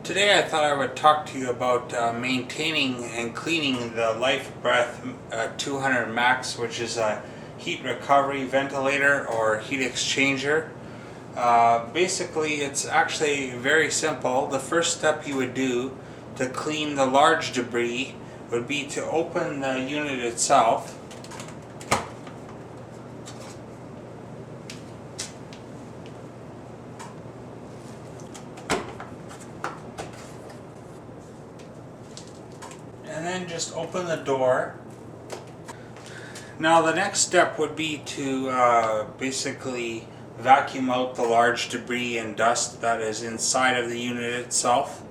Today I thought I would talk to you about maintaining and cleaning the Lifebreath 200 Max, which is a heat recovery ventilator or heat exchanger. Basically, it's actually very simple. The first step you would do to clean the large debris would be to open the unit itself. And then just open the door. Now the next step would be to basically vacuum out the large debris and dust that is inside of the unit itself.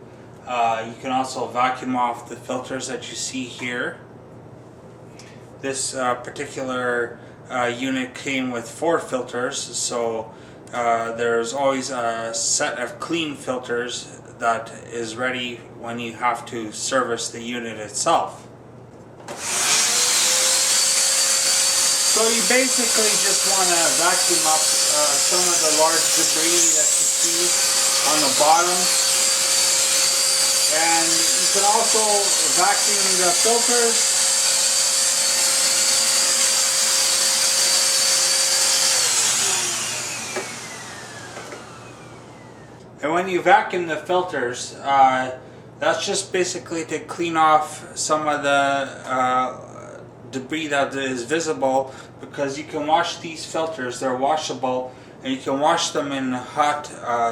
You can also vacuum off the filters that you see here. This particular unit came with 4 filters, so there's always a set of clean filters that is ready when you have to service the unit itself. So you basically just want to vacuum up some of the large debris that you see on the bottom, and you can also vacuum the filters. And when you vacuum the filters, that's just basically to clean off some of the debris that is visible, because you can wash these filters. They're washable, and you can wash them in hot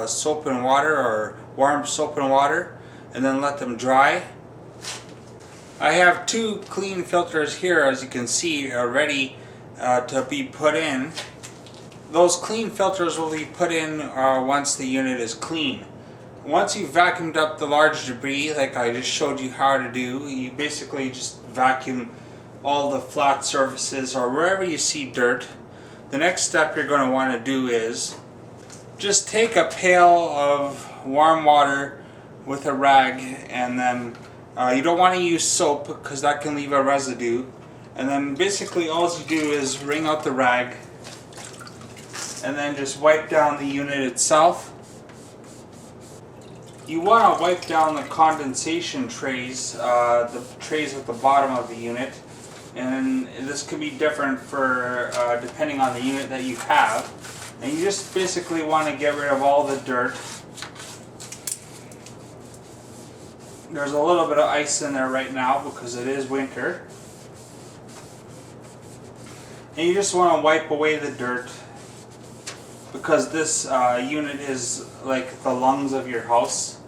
soap and water or warm soap and water and then let them dry. I have 2 clean filters here, as you can see, ready to be put in. Those clean filters will be put in once the unit is clean. Once you've vacuumed up the large debris, like I just showed you how to do, you basically just vacuum all the flat surfaces or wherever you see dirt. The next step you're going to want to do is just take a pail of warm water with a rag, and then you don't want to use soap because that can leave a residue. And then basically all you do is wring out the rag and then just wipe down the unit itself. You want to wipe down the condensation trays, the trays at the bottom of the unit, and this could be different for depending on the unit that you have. And you just basically want to get rid of all the dirt. There's a little bit of ice in there right now because it is winter. And you just want to wipe away the dirt, because this unit is like the lungs of your house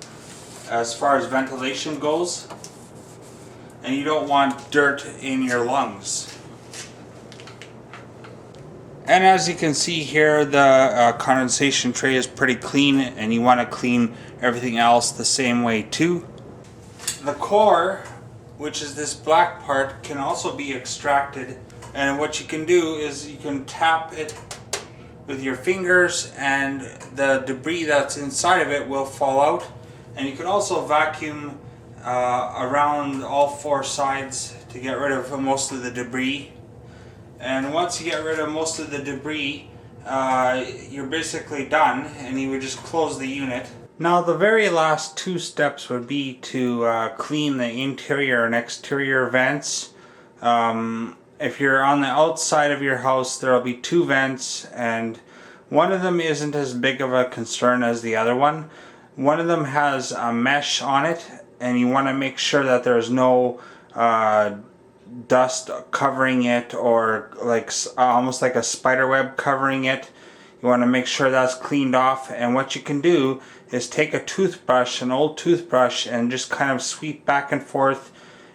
as far as ventilation goes, and you don't want dirt in your lungs. And as you can see here, the condensation tray is pretty clean, and you want to clean everything else the same way too. The core, which is this black part, can also be extracted, and what you can do is you can tap it with your fingers and the debris that's inside of it will fall out. And you can also vacuum around all 4 sides to get rid of most of the debris. And once you get rid of most of the debris, you're basically done, and you would just close the unit. Now the very last 2 steps would be to clean the interior and exterior vents. If you're on the outside of your house, there will be 2 vents, and one of them isn't as big of a concern as the other one. One of them has a mesh on it, and you want to make sure that there's no dust covering it, or like almost like a spider web covering it. You want to make sure that's cleaned off, and what you can do is take a toothbrush, an old toothbrush, and just kind of sweep back and forth,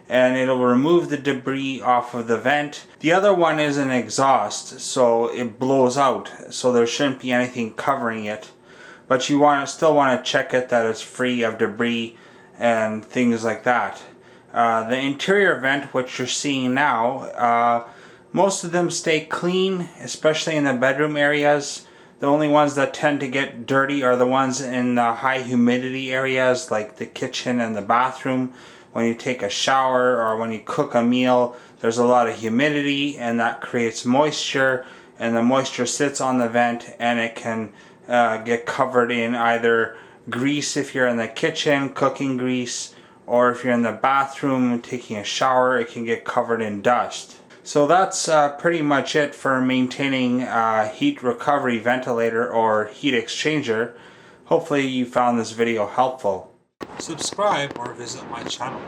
and it'll remove the debris off of the vent. The other one is an exhaust, so it blows out, so there shouldn't be anything covering it. But you still want to check it that it's free of debris and things like that. The interior vent, which you're seeing now, most of them stay clean, especially in the bedroom areas. The only ones that tend to get dirty are the ones in the high humidity areas, like the kitchen and the bathroom. When you take a shower or when you cook a meal, there's a lot of humidity, and that creates moisture, and the moisture sits on the vent, and it can get covered in either grease if you're in the kitchen, cooking grease, or if you're in the bathroom taking a shower, it can get covered in dust. So that's pretty much it for maintaining a heat recovery ventilator or heat exchanger. Hopefully you found this video helpful. Subscribe or visit my channel.